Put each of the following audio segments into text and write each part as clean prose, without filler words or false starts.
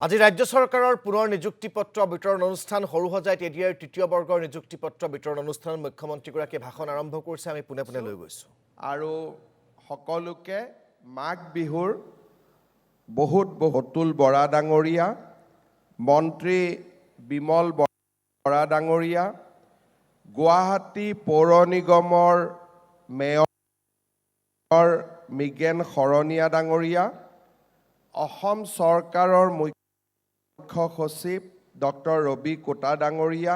আজি ৰাজ্য চৰকাৰৰ পুনৰ নিযুক্তিপত্ৰ বিতৰণ অনুষ্ঠান সৰুহজাইত এডিআৰ তৃতীয় বৰ্গৰ নিযুক্তিপত্ৰ বিতৰণ অনুষ্ঠানত মুখ্যমন্ত্ৰীগৰাকীয়ে ভাষণ আৰম্ভ কৰিছে আমি পুনে পুনে লৈ গৈছো আৰু সকলোকে মাঘ বিহুৰ বহুত অতুল বৰা ডাঙৰীয়া মন্ত্ৰী বিমল বৰা ডাঙৰীয়া গুৱাহাটী পৌৰ নিগমৰ মেয়ৰ মিগেন শৰণীয়া ডাঙৰীয়া অসম চৰকাৰৰ মুখ্য সচিব ডক্টৰ ৰবি কোটা ডাঙৰীয়া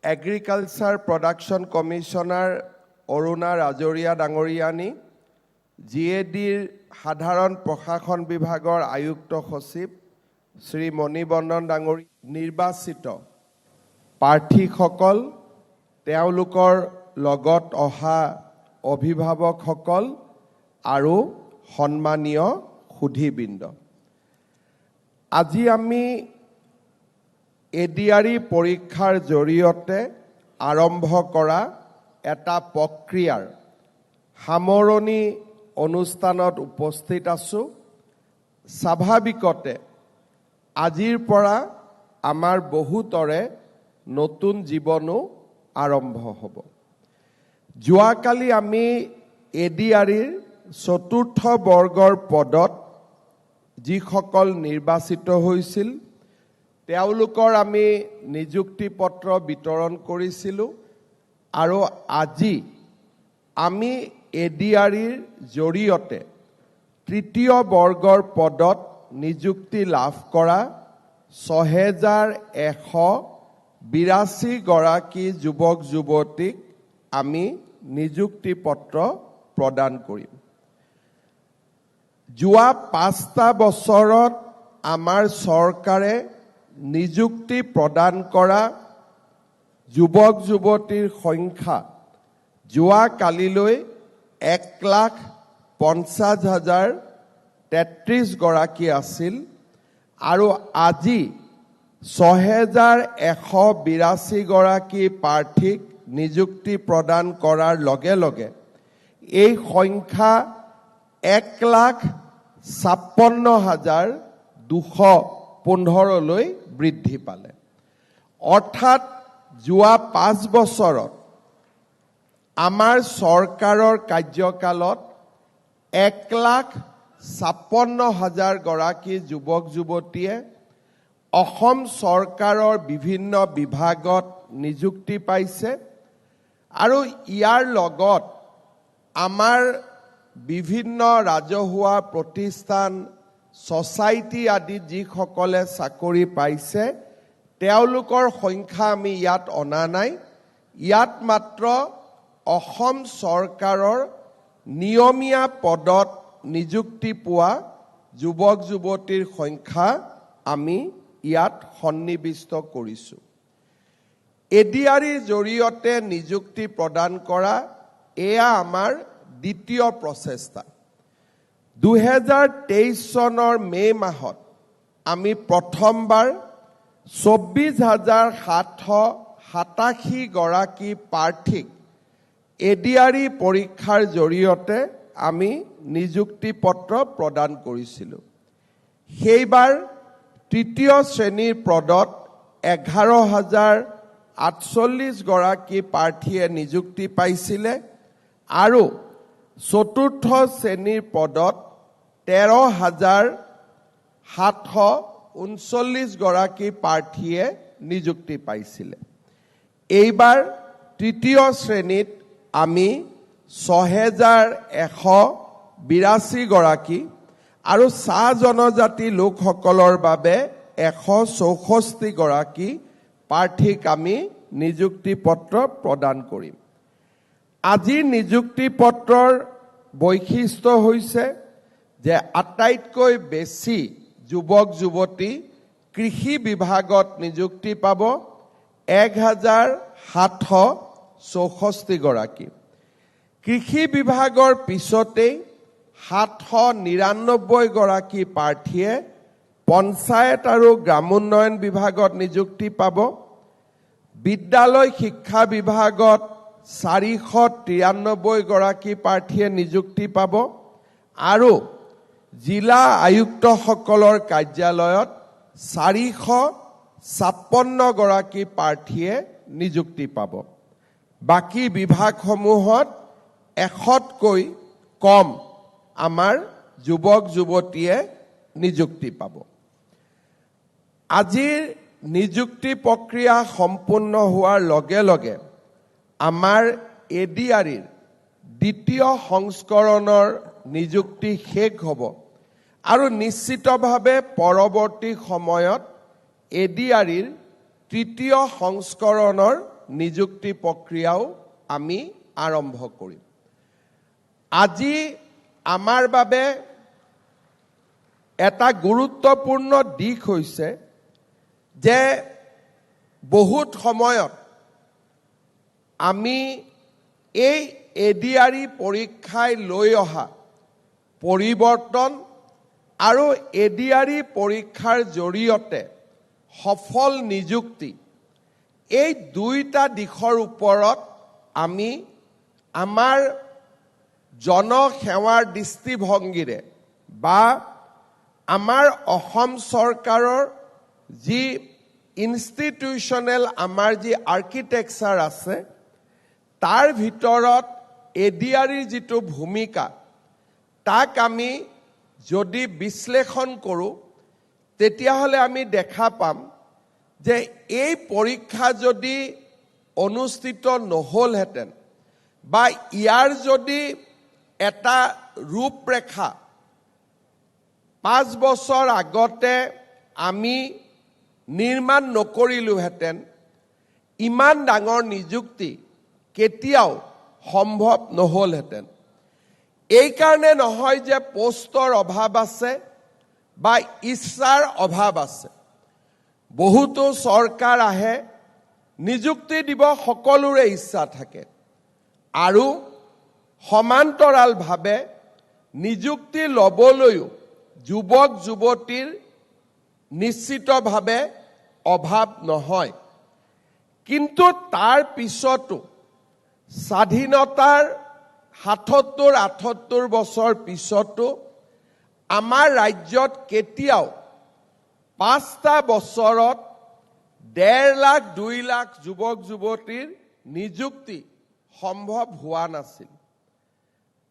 এগ্ৰিকালচাৰ প্ৰডাকশ্যন কমিশ্যনাৰ অৰুণা ৰাজৰীয়া ডাঙৰীয়ানী জিএডিৰ সাধাৰণ প্ৰশাসন বিভাগৰ আয়ুক্ত সচিব শ্ৰী মণিবন্দন ডাঙৰী নিৰ্বাচিত প্ৰাৰ্থীসকল তেওঁলোকৰ লগত অহা অভিভাৱকসকল আৰু সন্মানীয় সুধীবৃন্দ আজি আমি এডিআৰই পৰীক্ষাৰ জৰিয়তে আৰম্ভ কৰা এটা প্ৰক্ৰিয়াৰ সামৰণি অনুষ্ঠানত উপস্থিত আছোঁ স্বাভাৱিকতে আজিৰ পৰা আমাৰ বহুতৰে নতুন জীৱনো আৰম্ভ হ'ব যোৱাকালি আমি এডিআৰইৰ চতুৰ্থ বৰ্গৰ পদত যিসকল নিৰ্বাচিত হৈছিল তেওঁলোকৰ আমি নিযুক্তি পত্ৰ বিতৰণ কৰিছিলোঁ আৰু আজি আমি এডিআৰইৰ জৰিয়তে তৃতীয় বৰ্গৰ পদত নিযুক্তি লাভ কৰা 6182 গৰাকী যুৱক যুৱতীক আমি নিযুক্তি পত্ৰ প্ৰদান কৰিম যোৱা 5টা বছৰত আমাৰ চৰকাৰে নিযুক্তি প্ৰদান কৰা যুৱক যুৱতীৰ সংখ্যা যোৱা কালিলৈ 1,50,033 গৰাকী আছিল আৰু আজি 6182 গৰাকী প্ৰাৰ্থীক নিযুক্তি প্ৰদান কৰাৰ লগে লগে এই সংখ্যা 1,56,215 লৈ বৃদ্ধি পালে অৰ্থাৎ যোৱা 5 বছৰত আমাৰ চৰকাৰৰ কাৰ্যকালত 1,56,000 গৰাকী যুৱক যুৱতীয়ে অসম চৰকাৰৰ বিভিন্ন বিভাগত নিযুক্তি পাইছে আৰু ইয়াৰ লগত আমাৰ বিভিন্ন ৰাজহুৱা প্ৰতিষ্ঠান ছ'চাইটি আদিত যিসকলে চাকৰি পাইছে তেওঁলোকৰ সংখ্যা আমি ইয়াত অনা নাই ইয়াত মাত্ৰ অসম চৰকাৰৰ নিয়মীয়া পদত নিযুক্তি পোৱা যুৱক যুৱতীৰ সংখ্যা আমি ইয়াত সন্নিৱিষ্ট কৰিছোঁ এডিআৰইৰ জৰিয়তে নিযুক্তি প্ৰদান কৰা এয়া আমাৰ দ্বিতীয় প্ৰচেষ্টা 2023 চনৰ মে মাহত আমি প্ৰথমবাৰ 24,787 গৰাকী প্ৰাৰ্থীক এডিআৰই পৰীক্ষাৰ জৰিয়তে আমি নিযুক্তি পত্ৰ প্ৰদান কৰিছিলোঁ সেইবাৰ তৃতীয় শ্ৰেণীৰ পদত 11,048 গৰাকী প্ৰাৰ্থীয়ে নিযুক্তি পাইছিলে আৰু চতুৰ্থ শ্ৰেণীৰ পদত 13,739 গৰাকী প্ৰাৰ্থীয়ে নিযুক্তি পাইছিলে এইবাৰ তৃতীয় শ্ৰেণীত আমি 6,182 গৰাকী আৰু চাহ জনজাতি লোকসকলৰ বাবে 164 গৰাকী প্ৰাৰ্থীক আমি নিযুক্তি পত্ৰ প্ৰদান কৰিম আজিৰ নিযুক্তি পত্ৰৰ বৈশিষ্ট্য হৈছে যে আটাইতকৈ বেছি যুৱক যুৱতী কৃষি বিভাগত নিযুক্তি পাব 1,764 গৰাকী কৃষি বিভাগৰ পিছতেই 799 গৰাকী প্ৰাৰ্থীয়ে পঞ্চায়ত আৰু গ্ৰামোন্নয়ন বিভাগত নিযুক্তি পাব বিদ্যালয় শিক্ষা বিভাগত 493 গৰাকী প্ৰাৰ্থীয়ে নিযুক্তি পাব আৰু জিলা আয়ুক্তসকলৰ কাৰ্যালয়ত 456 গৰাকী প্ৰাৰ্থীয়ে নিযুক্তি পাব। বাকী বিভাগসমূহত 100তকৈ কম আমাৰ যুৱক যুৱতীয়ে নিযুক্তি পাব। আজিৰ নিযুক্তি প্ৰক্ৰিয়া সম্পূৰ্ণ হোৱাৰ লগে লগে আমাৰ এডিআৰিৰ দ্বিতীয় সংস্কৰণৰ নিযুক্তি শেষ হ'ব আৰু নিশ্চিতভাৱে পৰৱৰ্তী সময়ত এডিআৰিৰ তৃতীয় সংস্কৰণৰ নিযুক্তি প্ৰক্ৰিয়াও আমি আৰম্ভ কৰিম। আজি আমাৰ বাবে এটা গুৰুত্বপূৰ্ণ দিশ হৈছে যে বহুত সময়ত আমি এই এডিআৰি পৰীক্ষাই লৈ অহা পৰিৱৰ্তন আৰু এডিআৰি পৰীক্ষাৰ জৰিয়তে সফল নিযুক্তি এই দুইটা দিশৰ ওপৰত আমি আমাৰ জনসেৱাৰ দৃষ্টিভংগীৰে বা আমাৰ অসম চৰকাৰৰ যি ইনষ্টিটিউচনেল আমাৰ যি আৰ্কিটেকচাৰ আছে তাৰ ভিতৰত এডিআৰিৰ যিটো ভূমিকা তাক আমি যদি বিশ্লেষণ কৰোঁ তেতিয়াহ'লে আমি দেখা পাম যে এই পৰীক্ষা যদি অনুষ্ঠিত নহ'লহেঁতেন বা ইয়াৰ যদি এটা ৰূপৰেখা 5 বছৰ আগতে আমি নিৰ্মাণ নকৰিলোহেঁতেন ইমান ডাঙৰ নিযুক্তি কেতিয়াও সম্ভৱ নহ'লহেঁতেন। এই কাৰণে নহয় যে পোষ্টৰ অভাৱ আছে বা ইচ্ছাৰ অভাৱ আছে। বহুতো চৰকাৰ আহে, নিযুক্তি দিব সকলোৰে ইচ্ছা থাকে আৰু সমান্তৰালভাৱে নিযুক্তি ল'বলৈও যুৱক যুৱতীৰ নিশ্চিতভাৱে অভাৱ নহয়। কিন্তু তাৰ পিছতো স্বাধীনতাৰ 77-78 বছৰ পিছতো আমাৰ ৰাজ্যত কেতিয়াও 5টা বছৰত 1.5 লাখ 2 লাখ যুৱক যুৱতীৰ নিযুক্তি সম্ভৱ হোৱা নাছিল।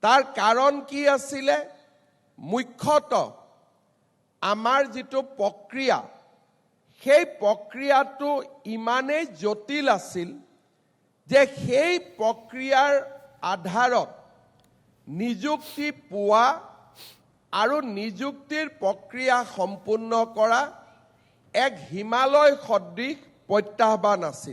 তাৰ কাৰণ কি আছিলে? মুখ্যতঃ আমাৰ যিটো প্ৰক্ৰিয়া সেই প্ৰক্ৰিয়াটো ইমানেই জটিল আছিল যে সেই প্ৰক্ৰিয়াৰ আধাৰত নিযুক্তি পোৱা আৰু নিযুক্তিৰ প্ৰক্ৰিয়া সম্পূৰ্ণ কৰা এক হিমালয় সদৃশ প্ৰত্যাহ্বান আছিল।